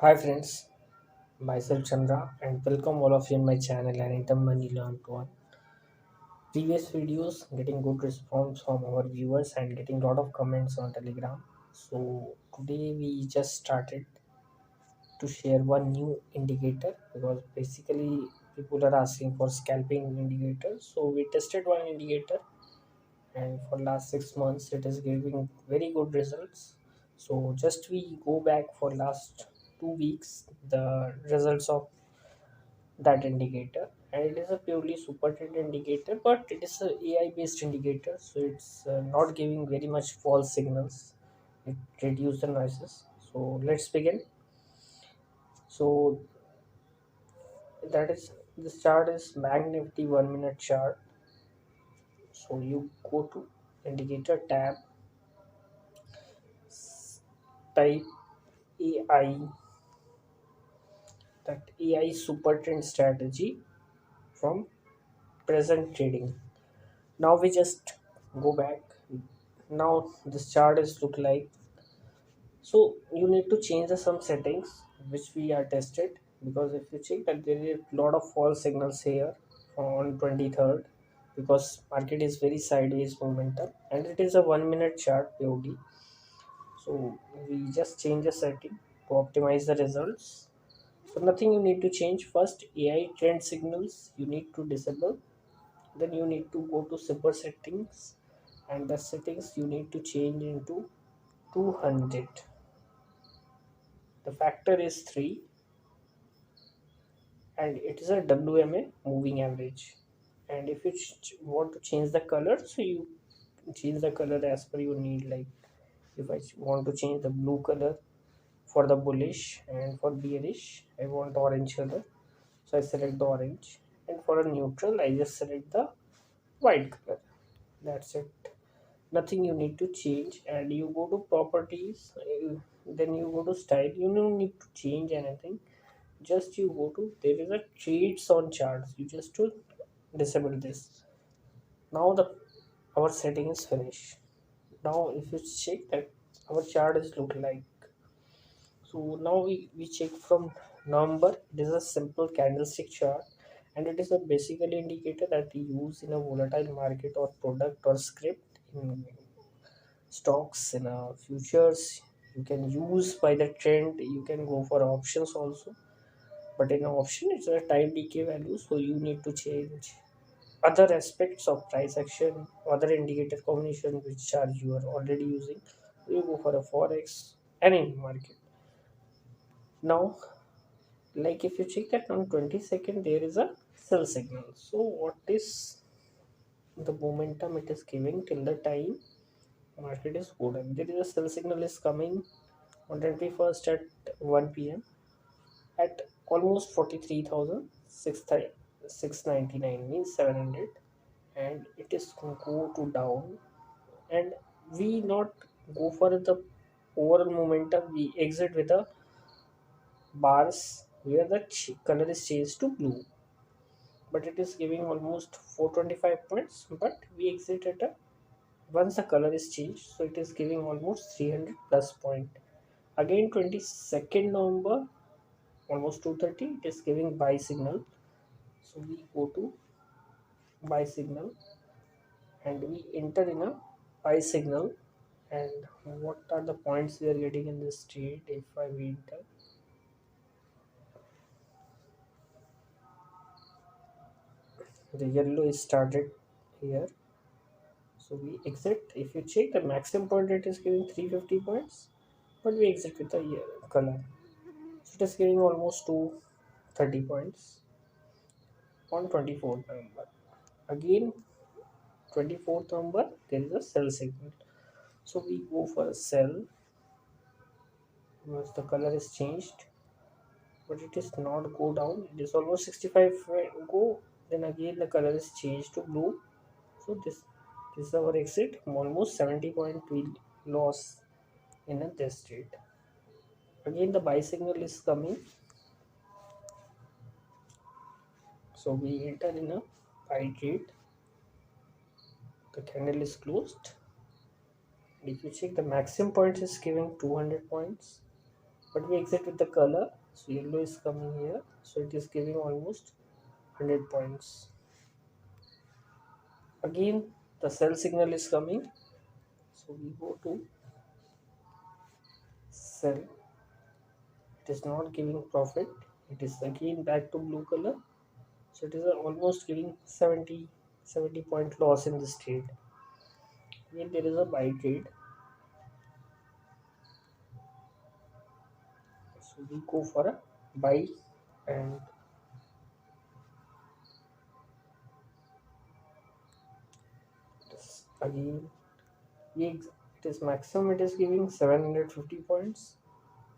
Hi friends, myself Chandra and welcome all of you in my channel Anytime Money Learn to Earn. Previous videos getting good response from our viewers and getting lot of comments on Telegram. So today we just started to share one new indicator because basically people are asking for scalping indicators. So we tested one indicator and for last 6 months it is giving very good results. So just we go back for last 2 weeks the results of that indicator, and it is a purely super trend indicator, but it is a AI based indicator, so it's not giving very much false signals. It reduces the noises. So let's begin. So that is, this chart is Banknifty 1 minute chart. So you go to indicator tab, type AI, that AI super trend strategy from present trading. Now we just go back. Now this chart is look like. So you need to change some settings which we are tested, because if you check that there is a lot of false signals here on 23rd, because market is very sideways momentum and it is a 1 minute chart POD. So we just change the setting to optimize the results. So nothing you need to change. First, AI trend signals you need to disable. Then you need to go to super settings, and the settings you need to change into 200. The factor is 3 and it is a WMA moving average. And if you want to change the color, so you change the color as per your need. Like if I want to change the blue color for the bullish, and for bearish I want orange color, so I select the orange, and for a neutral I just select the white color. That's it. Nothing you need to change. And you go to properties, then you go to style. You don't need to change anything. Just you go to, there is a trades on charts, you just to disable this. Now the our setting is finished. Now if you check that our chart is look like. So now we check from number. It is a simple candlestick chart, and it is a basically indicator that we use in a volatile market or product or script in stocks, in futures. You can use by the trend. You can go for options also, but in an option it's a time decay value, so you need to change other aspects of price action, other indicator combination which are you are already using. You go for a forex, any market. Now, like if you check that on 22nd there is a sell signal. So what is the momentum it is giving till the time market is good, and there is a sell signal is coming on 21st at 1 p.m. at almost 43,699, means 700, and it is go to down, and we not go for the overall momentum. We exit with a bars where the color is changed to blue, but it is giving almost 425 points, but we exit at a, once the color is changed, so it is giving almost 300 plus point. Again 22nd November, almost 2:30, it is giving buy signal. So we go to buy signal and we enter in a buy signal. And what are the points we are getting in this trade? If I enter, the yellow is started here, so we exit. If you check the maximum point, it is giving 350 points, but we exit with the color, so it is giving almost 230 points on 24th November. Again 24th November there is a sell signal, so we go for a sell because the color is changed, but it is not go down. It is almost 65 go. Then again the color is changed to blue, so this is our exit. Almost 70 point we lost in a this trade. Again the buy signal is coming, so we enter in a buy trade. The candle is closed. If you check, the maximum points is giving 200 points, but we exit with the color. So yellow is coming here, so it is giving almost 100 points. Again the sell signal is coming, so we go to sell. It is not giving profit, it is again back to blue color, so it is almost giving 70 point loss in this trade. Again there is a buy trade, so we go for a buy, and again it is maximum, it is giving 750 points,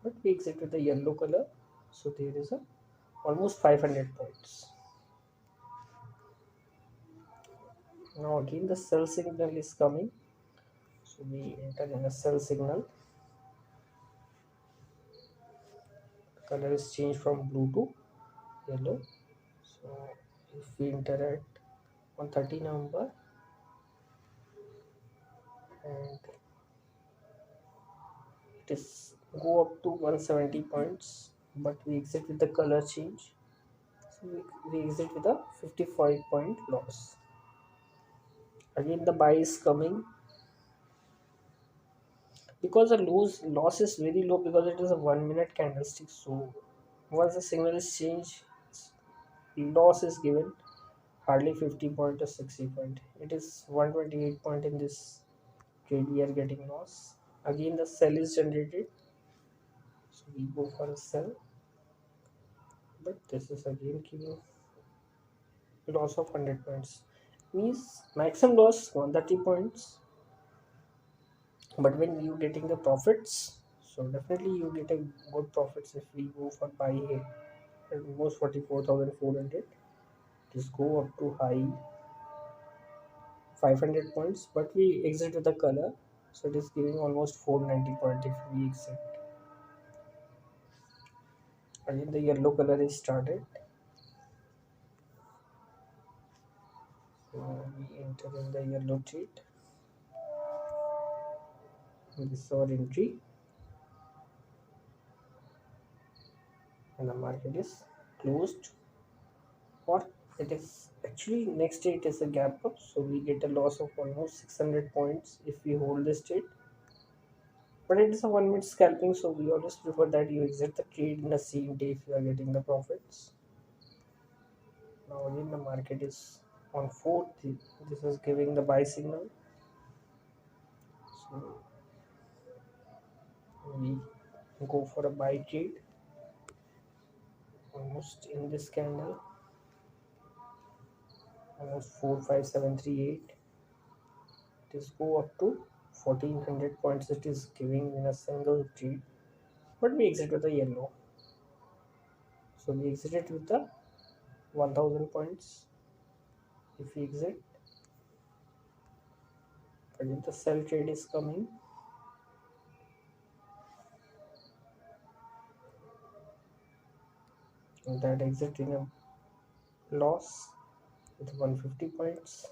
but we exit with the yellow color, so there is a almost 500 points. Now again the sell signal is coming, so we enter in a sell signal. The color is changed from blue to yellow, so if we enter at on 30 November and it is go up to 170 points, but we exit with the color change, so we exit with a 55 point loss. Again the buy is coming, because the loss is very low because it is a 1 minute candlestick, so once the signal is changed, loss is given hardly 50 point or 60 point. It is 128 point in this trade we are getting loss. Again the sell is generated, so we go for a sell, but this is again giving loss of 100 points, means maximum loss 130 points, but when you getting the profits, so definitely you get a good profits. If we go for buy here almost 44,400, just go up to high 500 points, but we exit with the color, so it is giving almost 490 point if we exit. Again the yellow color is started, so we enter in the yellow trade. This is our entry, and the market is closed, or it is actually next day it is a gap up, so we get a loss of almost 600 points if we hold this trade, but it is a 1 minute scalping, so we always prefer that you exit the trade in the same day if you are getting the profits. Now again the market is on 4th, this is giving the buy signal, so we go for a buy trade almost in this candle, almost 45738. It is go up to 1400 points, it is giving in a single trade, but we exit with a yellow, so we exited with the 1000 points. If we exit, again the sell trade is coming, and that exit in a loss with 150 points.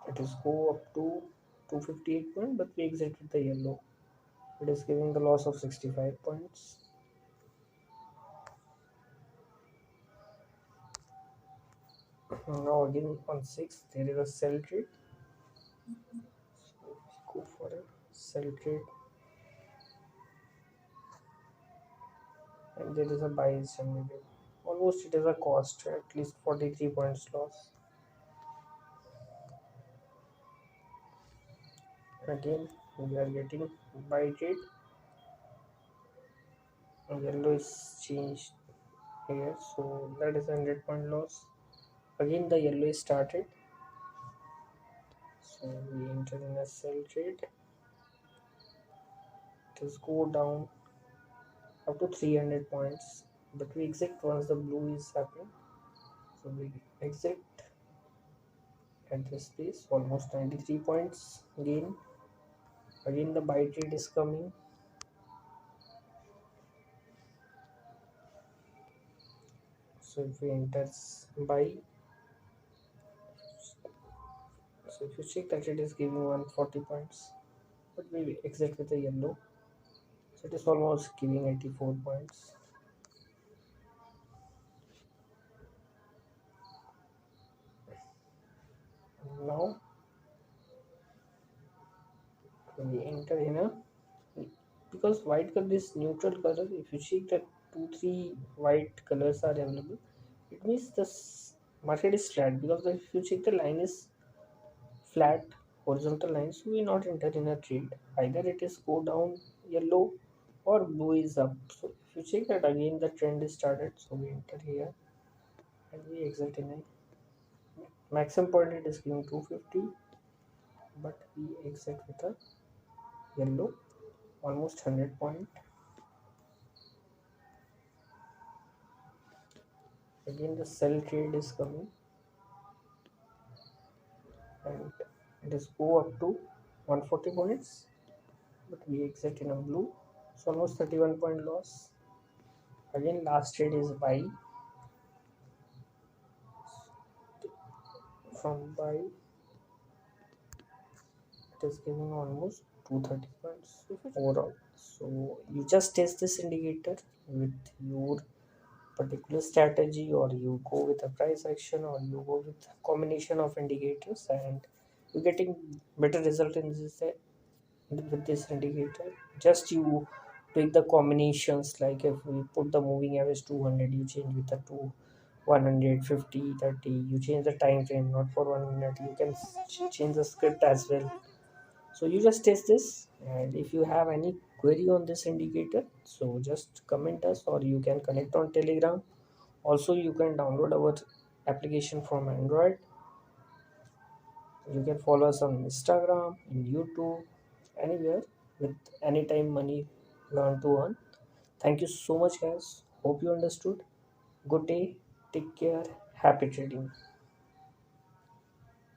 It is go up to 258 points, but we exit with the yellow, it is giving the loss of 65 points. Now again on 6th there is a sell trade, so we go for a sell trade, and there is a buy is generated. Almost it is a cost, at least 43 points loss. Again we are getting buy trade, yellow is changed here, so that is 100 point loss. Again the yellow is started, so we enter in a sell trade. It is go down up to 300 points, but we exit once the blue is happening, so we exit at this place, almost 93 points gain. Again the buy trade is coming, so if we enter buy, So if you check that, it is giving 140 points, but we exit with a yellow, so it is almost giving 84 points. Now we enter in a, because white color is neutral color, if you check that 2 3 white colors are available, it means the market is flat, because if you check the line is flat horizontal line, so we not enter in a trade. Either it is go down yellow or blue is up. So if you check that again the trend is started, so we enter here and we exit in a maximum point, it is giving 250, but we exit with a yellow almost 100 point. Again the sell trade is coming and it is go up to 140 points, but we exit in a blue, so almost 31 point loss. Again last trade is buy, from buy it is giving almost 230 points overall. So you just test this indicator with your particular strategy, or you go with a price action, or you go with a combination of indicators, and you're getting better result in this with this indicator. Just you take the combinations, like if we put the moving average 200, you change with the 2 150 30, you change the time frame, not for 1 minute, you can change the script as well. So you just test this, and if you have any query on this indicator, so just comment us, or you can connect on Telegram. Also you can download our application from Android. You can follow us on Instagram, in YouTube, anywhere, with anytime money learn to earn. Thank you so much guys, hope you understood. Good day, take care, happy trading.